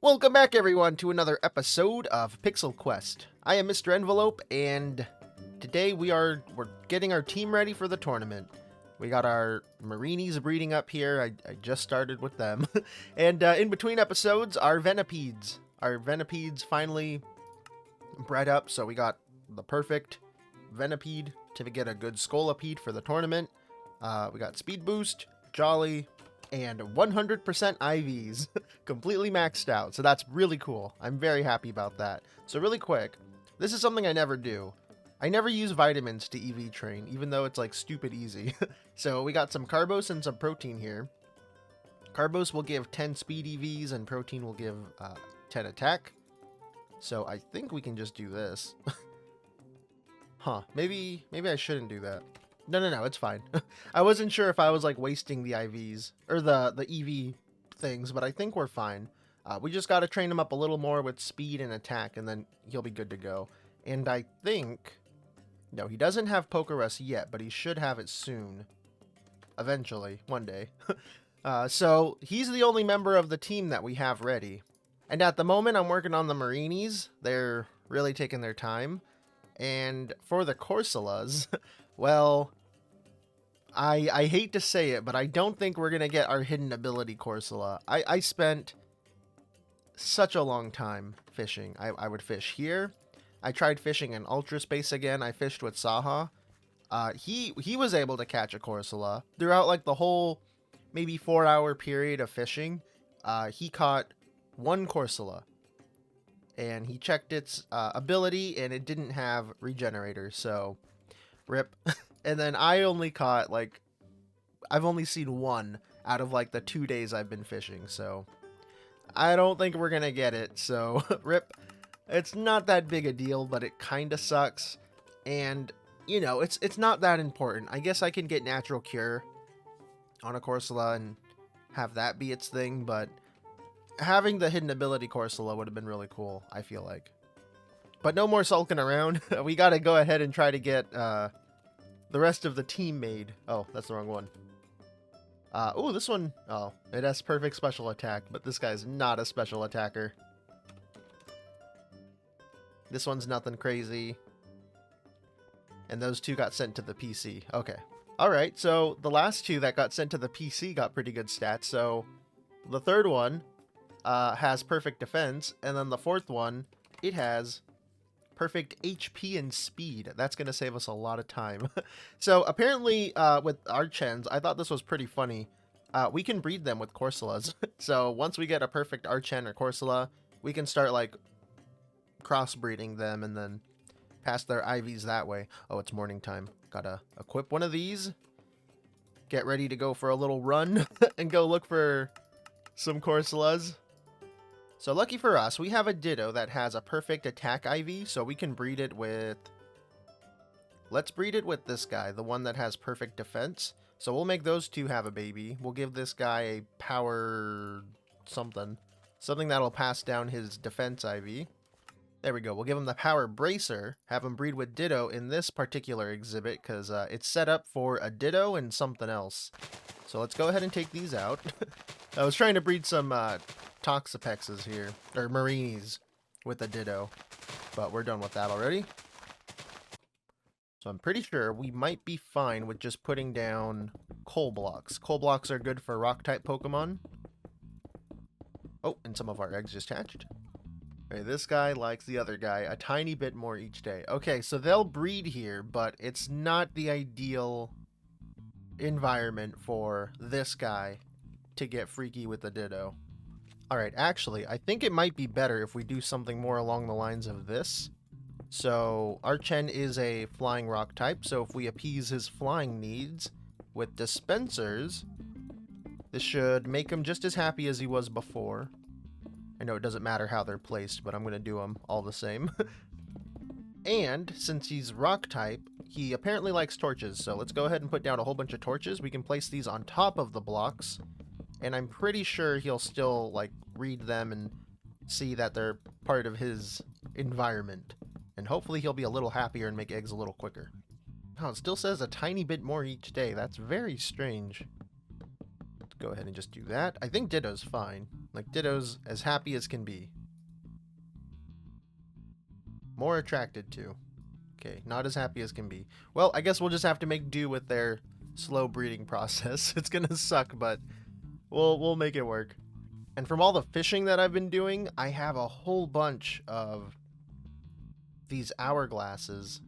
Welcome back, everyone, to another episode of Pixel Quest. I am MrEnvelope, and today we're getting our team ready for the tournament. We got our Marinis breeding up here. I just started with them. And in between episodes, our Venipedes. Our Venipedes finally bred up, so we got the perfect Venipede to get a good Scolipede for the tournament. We got Speed Boost, Jolly, and 100% IVs, completely maxed out, so that's really cool. I'm very happy about that. So really quick, this is something I never do. I never use vitamins to EV train, even though it's like stupid easy. So we got some Carbos and some Protein here. Carbos will give 10 speed EVs, and Protein will give 10 attack. So I think we can just do this. Huh, maybe I shouldn't do that. No, it's fine. I wasn't sure if I was like wasting the IVs or the EV things, but I think we're fine. We just got to train him up a little more with speed and attack, and then he'll be good to go. And I think, no, he doesn't have Pokerus yet, but he should have it soon. Eventually, one day. So he's the only member of the team that we have ready. And at the moment, I'm working on the Marinis. They're really taking their time. And for the Corsolas, well, I hate to say it, but I don't think we're going to get our hidden ability Corsola. I spent such a long time fishing. I would fish here. I tried fishing in Ultra Space again. I fished with Saha. He was able to catch a Corsola. Throughout like the whole maybe 4-hour period of fishing, he caught one Corsola. And he checked its ability, and it didn't have Regenerator, so rip. And then I only caught, like, I've only seen one out of, like, the 2 days I've been fishing, so I don't think we're gonna get it, so rip. It's not that big a deal, but it kinda sucks, and, you know, it's not that important. I guess I can get Natural Cure on a Corsola and have that be its thing, but having the hidden ability Corsola would have been really cool, I feel like. But no more sulking around. We gotta go ahead and try to get the rest of the team made. Oh, that's the wrong one. Oh, this one, oh, it has perfect special attack, but this guy's not a special attacker. This one's nothing crazy. And those two got sent to the PC. Okay. Alright, so the last two that got sent to the PC got pretty good stats, so the third one has perfect defense, and then the fourth one, it has perfect HP and speed. That's going to save us a lot of time. So apparently with our Chens, I thought this was pretty funny. We can breed them with Corsolas. So once we get a perfect Archen or Corsola, we can start like crossbreeding them and then pass their IVs that way. Oh, it's morning time. Gotta equip one of these. Get ready to go for a little run and go look for some Corsolas. So lucky for us, we have a Ditto that has a perfect attack IV, so we can breed it with... Let's breed it with this guy, the one that has perfect defense. So we'll make those two have a baby. We'll give this guy a power... something. Something that'll pass down his defense IV. There we go. We'll give him the power bracer, have him breed with Ditto in this particular exhibit, because it's set up for a Ditto and something else. So let's go ahead and take these out. I was trying to breed some Toxapexes here, or Marinis, with a Ditto, but we're done with that already. So I'm pretty sure we might be fine with just putting down coal blocks. Coal blocks are good for rock-type Pokemon. Oh, and some of our eggs just hatched. Okay, this guy likes the other guy a tiny bit more each day. Okay, so they'll breed here, but it's not the ideal environment for this guy to get freaky with the Ditto. Alright, actually, I think it might be better if we do something more along the lines of this. So, Archen is a flying rock type, so if we appease his flying needs with dispensers, this should make him just as happy as he was before. I know it doesn't matter how they're placed, but I'm going to do them all the same. And, since he's rock type, he apparently likes torches, so let's go ahead and put down a whole bunch of torches. We can place these on top of the blocks, and I'm pretty sure he'll still, like, read them and see that they're part of his environment. And hopefully he'll be a little happier and make eggs a little quicker. Oh, it still says a tiny bit more each day. That's very strange. Let's go ahead and just do that. I think Ditto's fine. Like, Ditto's as happy as can be. More attracted to. Okay, not as happy as can be. Well, I guess we'll just have to make do with their slow breeding process. It's gonna suck, but we'll make it work. And from all the fishing that I've been doing, I have a whole bunch of these hourglasses.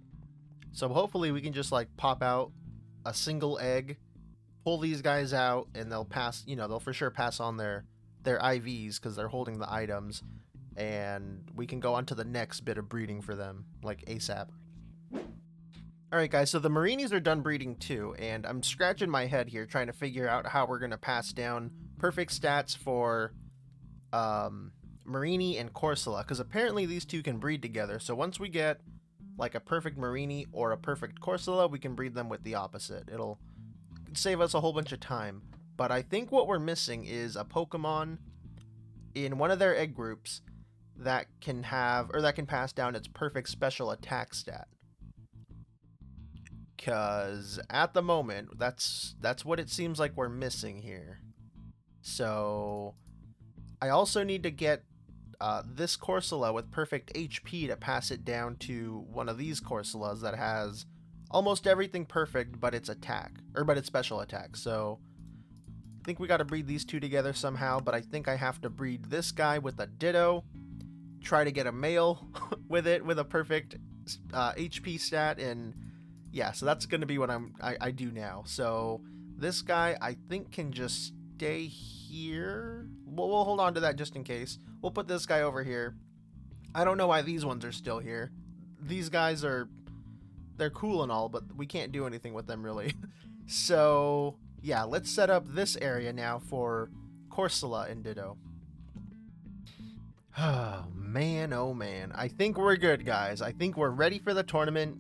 So hopefully we can just like pop out a single egg, pull these guys out, and they'll pass, you know, they'll for sure pass on their IVs because they're holding the items, and we can go on to the next bit of breeding for them, like ASAP. Alright guys, so the Marinis are done breeding too, and I'm scratching my head here trying to figure out how we're going to pass down perfect stats for Marini and Corsola, because apparently these two can breed together. So once we get like a perfect Marini or a perfect Corsola, we can breed them with the opposite. It'll save us a whole bunch of time. But I think what we're missing is a Pokemon in one of their egg groups that can have, or that can pass down its perfect special attack stat. Because at the moment, that's what it seems like we're missing here. So I also need to get this Corsola with perfect HP to pass it down to one of these Corsolas that has almost everything perfect but its attack, or but its special attack. So I think we got to breed these two together somehow, but I think I have to breed this guy with a Ditto, try to get a male with it with a perfect HP stat, and yeah, so that's going to be what I do now. So this guy I think can just stay here. We'll hold on to that just in case. We'll put this guy over here. I don't know why these ones are still here. These guys they're cool and all, but we can't do anything with them really. So yeah, let's set up this area now for Corsola and Ditto. Oh man, oh man. I think we're good, guys. I think we're ready for the tournament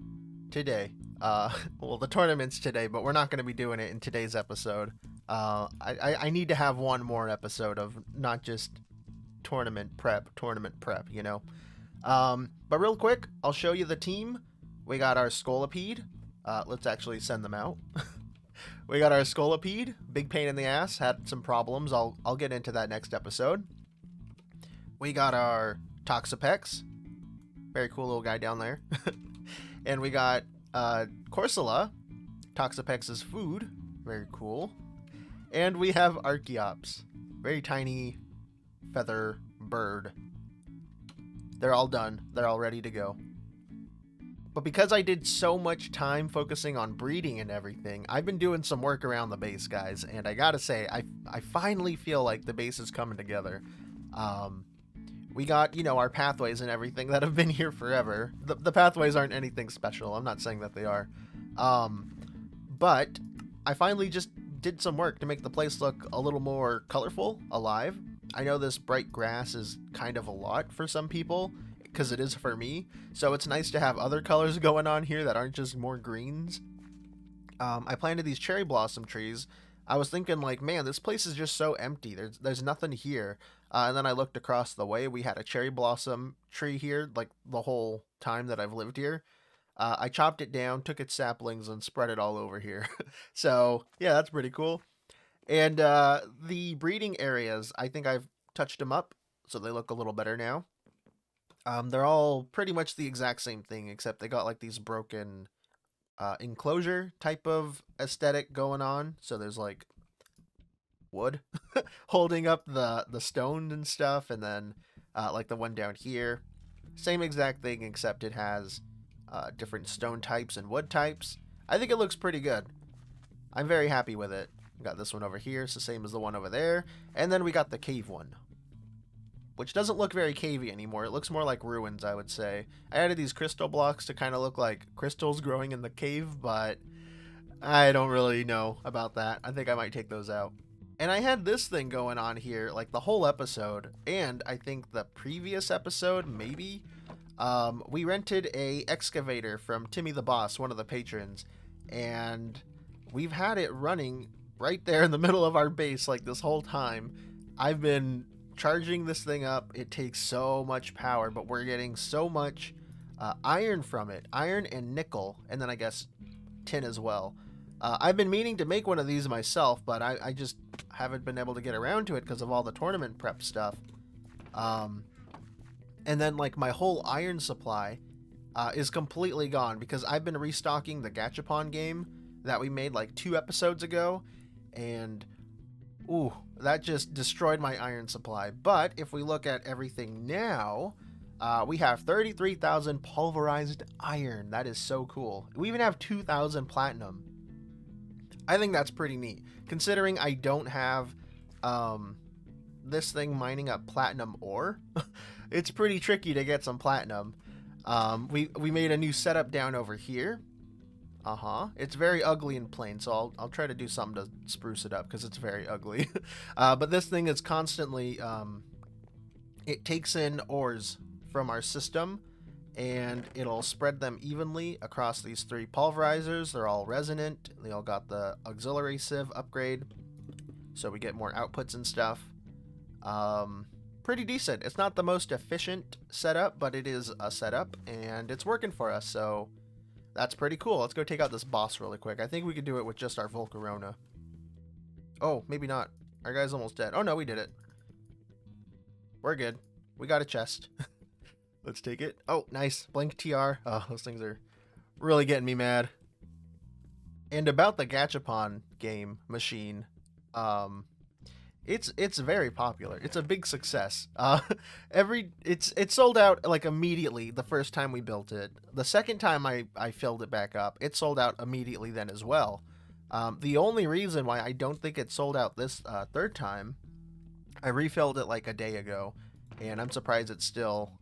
today. Well, the tournament's today, but we're not going to be doing it in today's episode. I need to have one more episode of not just tournament prep, you know. But real quick, I'll show you the team. We got our Scolipede. Let's actually send them out. We got our Scolipede. Big pain in the ass. Had some problems. I'll get into that next episode. We got our Toxapex. Very cool little guy down there. And we got Corsola. Toxapex's food. Very cool. And we have Archeops. Very tiny feather bird. They're all done. They're all ready to go. But because I did so much time focusing on breeding and everything, I've been doing some work around the base, guys. And I gotta say, I finally feel like the base is coming together. We got, you know, our pathways and everything that have been here forever. The pathways aren't anything special. I'm not saying that they are. But I finally just did some work to make the place look a little more colorful, alive. I know this bright grass is kind of a lot for some people, because it is for me. So it's nice to have other colors going on here that aren't just more greens. I planted these cherry blossom trees. I was thinking like, man, this place is just so empty. There's nothing here. And then I looked across the way. We had a cherry blossom tree here, like the whole time that I've lived here. I chopped it down, took its saplings, and spread it all over here. So yeah, that's pretty cool. And the breeding areas, I think I've touched them up, so they look a little better now. They're all pretty much the exact same thing, except they got like these broken enclosure type of aesthetic going on. So there's like wood holding up the stone and stuff, and then like the one down here, same exact thing, except it has different stone types and wood types. I think it looks pretty good. I'm very happy with it. We got this one over here, it's the same as the one over there, and then we got the cave one, which doesn't look very cavey anymore. It looks more like ruins, I would say. I added these crystal blocks to kind of look like crystals growing in the cave, but I don't really know about that. I think I might take those out. And I had this thing going on here, like the whole episode, and I think the previous episode, maybe. We rented a excavator from Timmy the Boss, one of the patrons, and we've had it running right there in the middle of our base like this whole time. I've been charging this thing up. It takes so much power, but we're getting so much iron from it. Iron and nickel, and then I guess tin as well. I've been meaning to make one of these myself, but I haven't been able to get around to it because of all the tournament prep stuff. And then like my whole iron supply is completely gone because I've been restocking the Gachapon game that we made like 2 episodes ago, and ooh, that just destroyed my iron supply. But if we look at everything now, we have 33,000 pulverized iron. That is so cool. We even have 2,000 platinum. I think that's pretty neat, considering I don't have this thing mining up platinum ore. It's pretty tricky to get some platinum. We made a new setup down over here. It's very ugly and plain, so I'll try to do something to spruce it up because it's very ugly. But this thing is constantly, it takes in ores from our system, and it'll spread them evenly across these 3 pulverizers. They're all resonant. They all got the auxiliary sieve upgrade, so we get more outputs and stuff. Pretty decent. It's not the most efficient setup, but it is a setup, and it's working for us, so that's pretty cool. Let's go take out this boss really quick. I think we could do it with just our Volcarona. Oh, maybe not. Our guy's almost dead. Oh no, we did it. We're good. We got a chest. Let's take it. Oh, nice. Blink TR. Oh, those things are really getting me mad. And about the Gachapon game machine, it's very popular. It's a big success. It's sold out like immediately the first time we built it. The second time I filled it back up, it sold out immediately then as well. The only reason why I don't think it sold out this third time, I refilled it like a day ago, and I'm surprised it still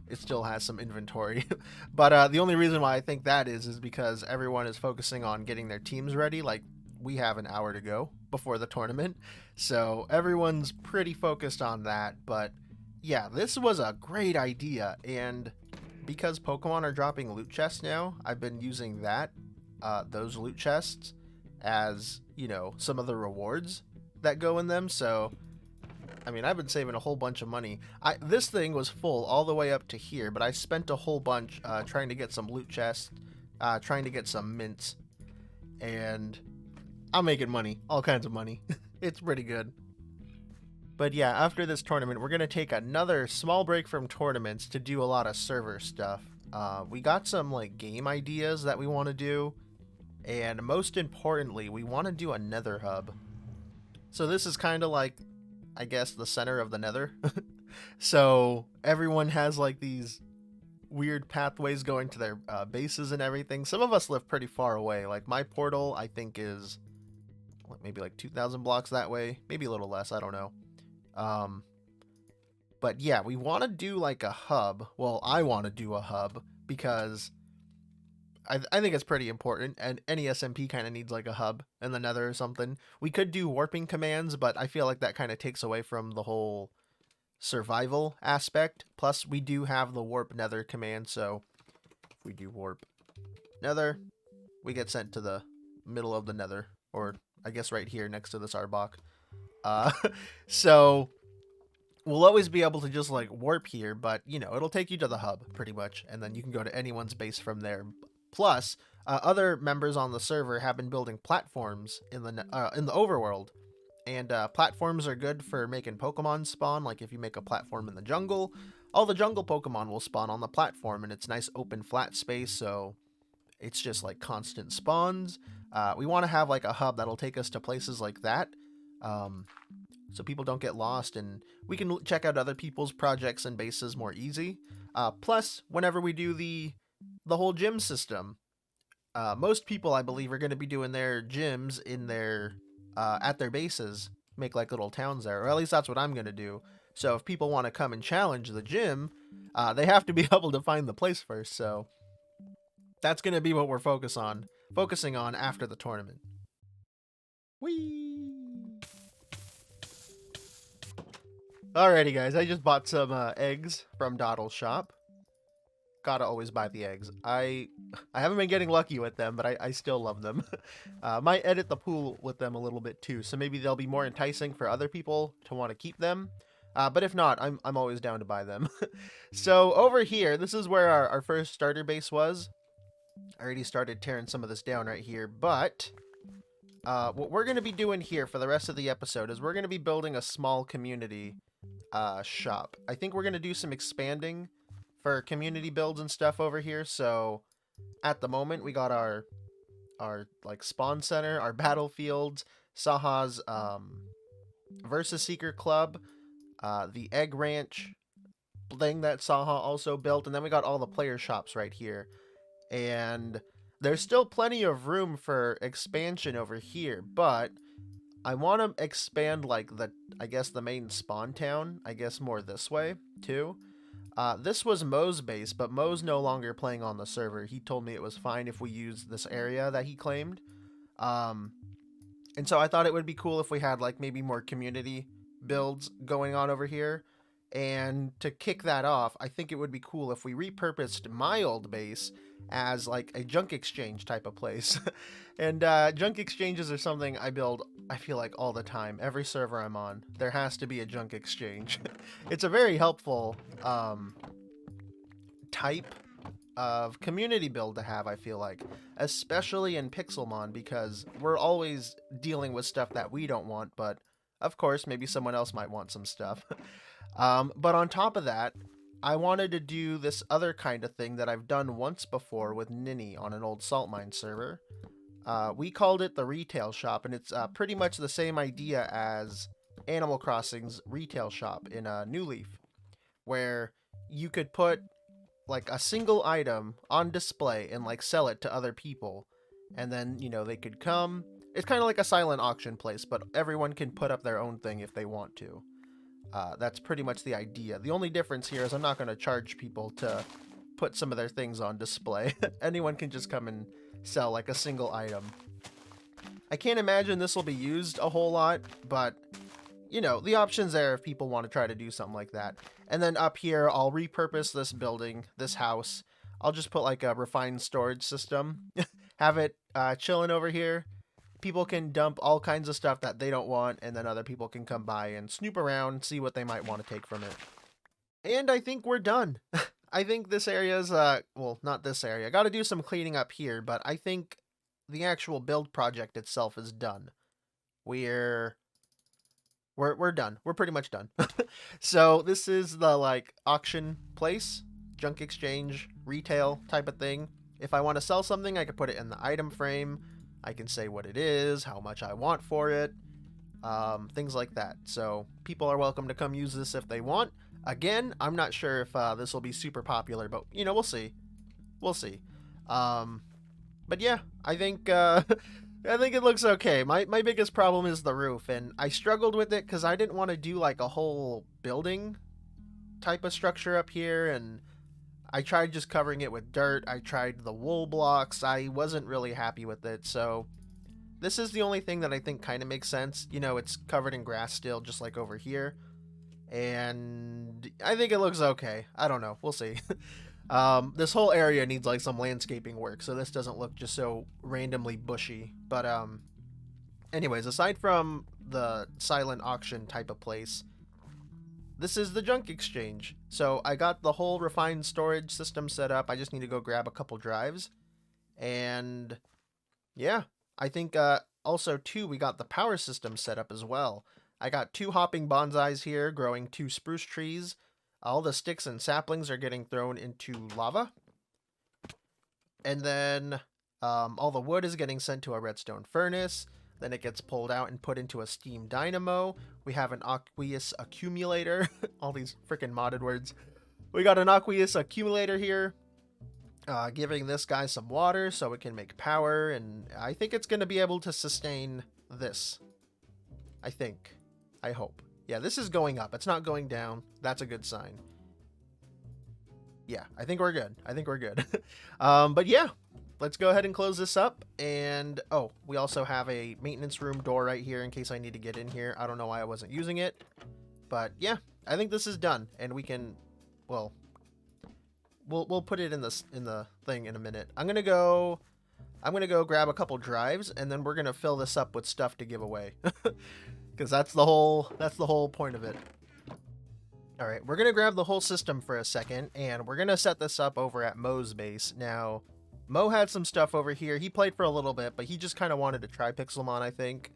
has some inventory. But the only reason why I think that is because everyone is focusing on getting their teams ready. Like, we have an hour to go before the tournament, so everyone's pretty focused on that. But yeah, this was a great idea, and because Pokemon are dropping loot chests now, I've been using those loot chests as, you know, some of the rewards that go in them. So I mean, I've been saving a whole bunch of money. This thing was full all the way up to here, but I spent a whole bunch trying to get some loot chests, trying to get some mints, and I'm making money, all kinds of money. It's pretty good. But yeah, after this tournament, we're going to take another small break from tournaments to do a lot of server stuff. We got some like game ideas that we want to do, and most importantly, we want to do a Nether hub. So this is kind of like, I guess, the center of the Nether. So everyone has like these weird pathways going to their bases and everything. Some of us live pretty far away. Like my portal, I think, is maybe like 2,000 blocks that way, maybe a little less, I don't know. But yeah, we want to do like a hub. Well, I want to do a hub because I think it's pretty important, and any SMP kind of needs like a hub in the Nether or something. We could do warping commands, but I feel like that kind of takes away from the whole survival aspect. Plus, we do have the warp Nether command, so if we do warp Nether, we get sent to the middle of the Nether, or I guess right here next to this Arbok. So we'll always be able to just like warp here, but you know, it'll take you to the hub pretty much, and then you can go to anyone's base from there. Plus, other members on the server have been building platforms in the overworld, and platforms are good for making Pokemon spawn. Like if you make a platform in the jungle, all the jungle Pokemon will spawn on the platform, and it's nice open flat space, so it's just like constant spawns. We want to have like a hub that'll take us to places like that, so people don't get lost, and we can check out other people's projects and bases more easy. Plus, whenever we do the whole gym system, most people, I believe, are going to be doing their gyms in their at their bases, make like little towns there, or at least that's what I'm going to do. So if people want to come and challenge the gym, they have to be able to find the place first. So that's going to be what we're focusing on after the tournament. Whee! Alrighty guys, I just bought some eggs from Doddle's shop. Gotta always buy the eggs. I haven't been getting lucky with them, but I still love them. Might edit the pool with them a little bit too, so maybe they'll be more enticing for other people to want to keep them. But if not, I'm always down to buy them. So over here, this is where our first starter base was. I already started tearing some of this down right here, but what we're going to be doing here for the rest of the episode is we're going to be building a small community shop. I think we're going to do some expanding for community builds and stuff over here. So at the moment, we got our like spawn center, our battlefields, Saha's Versus Seeker Club, the Egg Ranch thing that Saha also built, and then we got all the player shops right here. And there's still plenty of room for expansion over here, but I want to expand like I guess the main spawn town, I guess more this way too. This was Mo's base, but Mo's no longer playing on the server. He told me it was fine if we used this area that he claimed. And so I thought it would be cool if we had like maybe more community builds going on over here. And to kick that off, I think it would be cool if we repurposed my old base as like a junk exchange type of place. And junk exchanges are something I build, I feel like, all the time. Every server I'm on, there has to be a junk exchange. It's a very helpful type of community build to have, I feel like, especially in Pixelmon, because we're always dealing with stuff that we don't want, but of course maybe someone else might want some stuff. But on top of that, I wanted to do this other kind of thing that I've done once before with Ninny on an old salt mine server. We called it the retail shop, and it's pretty much the same idea as Animal Crossing's retail shop in New Leaf, where you could put like a single item on display and like sell it to other people, and then, you know, they could come. It's kind of like a silent auction place, but everyone can put up their own thing if they want to. That's pretty much the idea. The only difference here is I'm not going to charge people to put some of their things on display. Anyone can just come and sell like a single item. I can't imagine this will be used a whole lot, but you know, the option's there if people want to try to do something like that. And then up here, I'll repurpose this building, this house. I'll just put like a refined storage system, have it chilling over here. People can dump all kinds of stuff that they don't want, and then other people can come by and snoop around, see what they might want to take from it. And I think we're done. I think this area's, well, not this area. I got to do some cleaning up here, but I think the actual build project itself is done. We're done. We're pretty much done. So this is the like auction place, junk exchange, retail type of thing. If I want to sell something, I could put it in the item frame. I can say what it is, how much I want for it, things like that. So people are welcome to come use this if they want. Again, I'm not sure if this will be super popular, but you know, we'll see. We'll see. But yeah, I think I think it looks okay. My biggest problem is the roof, and I struggled with it because I didn't want to do like a whole building type of structure up here, and I tried just covering it with dirt. I tried the wool blocks. I wasn't really happy with it, so this is the only thing that I think kind of makes sense. You know, it's covered in grass still, just like over here, and I think it looks okay. I don't know. We'll see. This whole area needs like some landscaping work, so this doesn't look just so randomly bushy. But anyways, aside from the silent auction type of place, this is the junk exchange. So I got the whole refined storage system set up. I just need to go grab a couple drives. And yeah, I think also too, we got the power system set up as well. I got 2 hopping bonsais here growing 2 spruce trees. All the sticks and saplings are getting thrown into lava. And then all the wood is getting sent to a redstone furnace. Then it gets pulled out and put into a steam dynamo. We have an aqueous accumulator. All these freaking modded words. We got an aqueous accumulator here, giving this guy some water so it can make power. And I think it's going to be able to sustain this. I think. I hope. Yeah, this is going up. It's not going down. That's a good sign. Yeah, I think we're good. I think we're good. But yeah, let's go ahead and close this up. And, oh, we also have a maintenance room door right here in case I need to get in here. I don't know why I wasn't using it. But yeah, I think this is done. And we can, well, we'll put it in the thing in a minute. I'm gonna go grab a couple drives, and then we're gonna fill this up with stuff to give away. Because that's the whole point of it. All right, we're gonna grab the whole system for a second, and we're gonna set this up over at Mo's base. Now, Mo had some stuff over here. He played for a little bit, but he just kind of wanted to try Pixelmon, I think.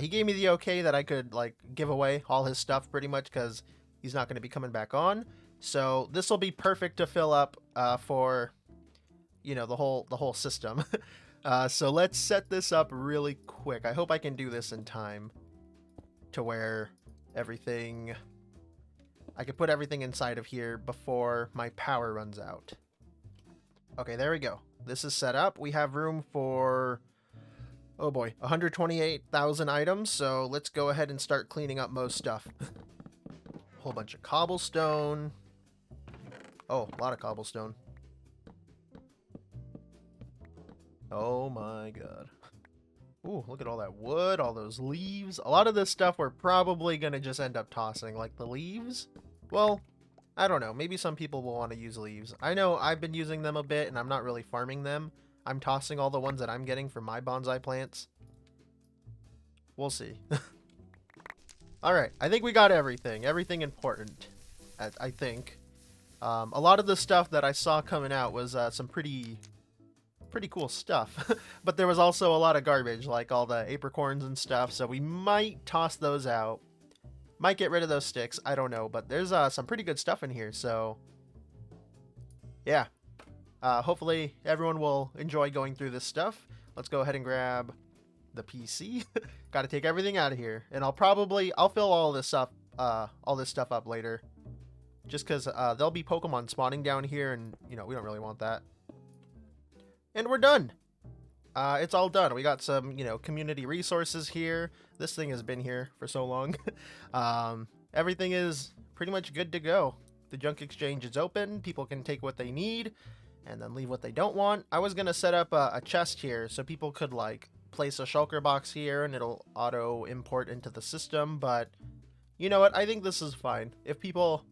He gave me the okay that I could, like, give away all his stuff pretty much because he's not going to be coming back on. So this will be perfect to fill up for, you know, the whole system. So let's set this up really quick. I hope I can do this in time to where everything... I can put everything inside of here before my power runs out. Okay, there we go. This is set up. We have room for, oh boy, 128,000 items. So let's go ahead and start cleaning up most stuff. Whole bunch of cobblestone. Oh, a lot of cobblestone. Oh my god. Ooh, look at all that wood, all those leaves. A lot of this stuff we're probably going to just end up tossing. Like the leaves? Well, I don't know. Maybe some people will want to use leaves. I know I've been using them a bit and I'm not really farming them. I'm tossing all the ones that I'm getting from my bonsai plants. We'll see. Alright, I think we got everything. Everything important, I think. A lot of the stuff that I saw coming out was some pretty cool stuff. But there was also a lot of garbage, like all the apricorns and stuff, so we might toss those out. Might get rid of those sticks, I don't know, but there's some pretty good stuff in here, so yeah. Hopefully everyone will enjoy going through this stuff. Let's go ahead and grab the PC. Gotta take everything out of here, and I'll fill all this stuff up later, just because there'll be Pokemon spawning down here, and you know, we don't really want that. And we're done. It's all done. We got some, you know, community resources here. This thing has been here for so long. Everything is pretty much good to go. The junk exchange is open. People can take what they need and then leave what they don't want. I was going to set up a chest here so people could, like, place a shulker box here and it'll auto import into the system. But you know what? I think this is fine. If people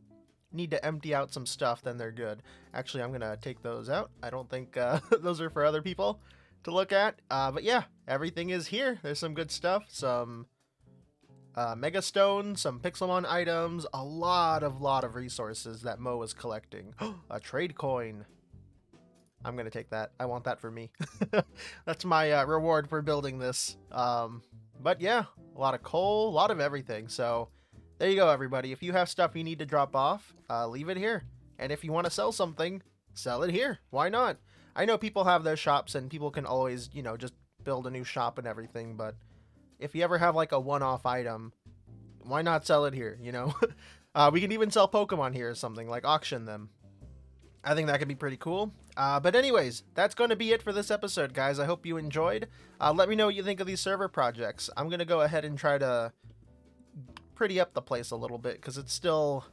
need to empty out some stuff, then they're good. Actually, I'm gonna take those out. I don't think those are for other people to look at. But yeah, everything is here. There's some good stuff, some mega stone, some Pixelmon items, a lot of resources that Mo is collecting. A trade coin. I'm gonna take that. I want that for me. That's my reward for building this. But yeah, a lot of coal, a lot of everything. So there you go, everybody. If you have stuff you need to drop off, leave it here. And if you want to sell something, sell it here. Why not? I know people have their shops and people can always, you know, just build a new shop and everything. But if you ever have like a one-off item, why not sell it here, you know? We can even sell Pokemon here or something, like auction them. I think that could be pretty cool. But anyways, that's going to be it for this episode, guys. I hope you enjoyed. Let me know what you think of these server projects. I'm going to go ahead and try to pretty up the place a little bit because it's still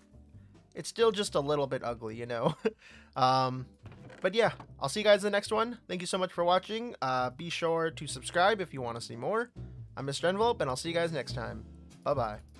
just a little bit ugly, you know. But yeah, I'll see you guys in the next one. Thank you so much for watching. Be sure to subscribe if you want to see more. I'm MrEnvelope, and I'll see you guys next time. Bye bye.